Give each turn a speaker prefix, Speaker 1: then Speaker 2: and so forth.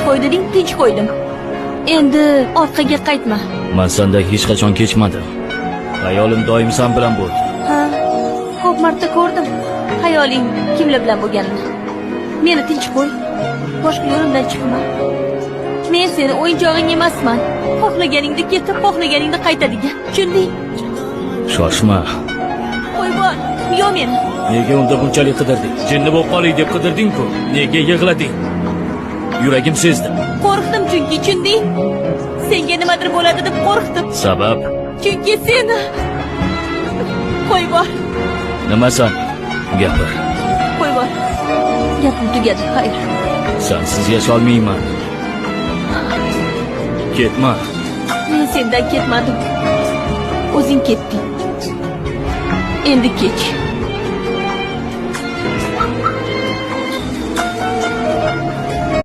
Speaker 1: qo'y deding, tinch qo'ydim. Endi orqaga qaytma.
Speaker 2: Men sendan hech qachon kechmadim. Hayolim doim sen bilan bo'ldi.
Speaker 1: Ha, ko'p marta ko'rdim. Hayoling kimlar bilan bo'lganini. Meni tinch qo'y. Boshqa yo'limdan chiqma. Men seni o'yinchog'ing emasman. Xohlaganingda ketib, xohlaganingda qaytadigan. Tushunding?
Speaker 2: Shoshma.
Speaker 1: Qo'y bor, yo meni.
Speaker 2: Nega unda bunchalik qidirding? Jinni bo'lib qolay deb qidirding-ku. Nega yig'lading? Yuragim sezdi.
Speaker 1: Qo'rqdim chunki, tushunding? Senga nimadir bo'ladi deb qo'rqdim.
Speaker 2: Sabab?
Speaker 1: Chunki seni. Qo'y bor.
Speaker 2: Nimasan? Gapir.
Speaker 1: Qo'y bor. Gapim tugadi, xayr.
Speaker 2: Sensiz yasholmayman. Ketma.
Speaker 1: Men sendan ketmadim. O'zing ketding. Endi kech.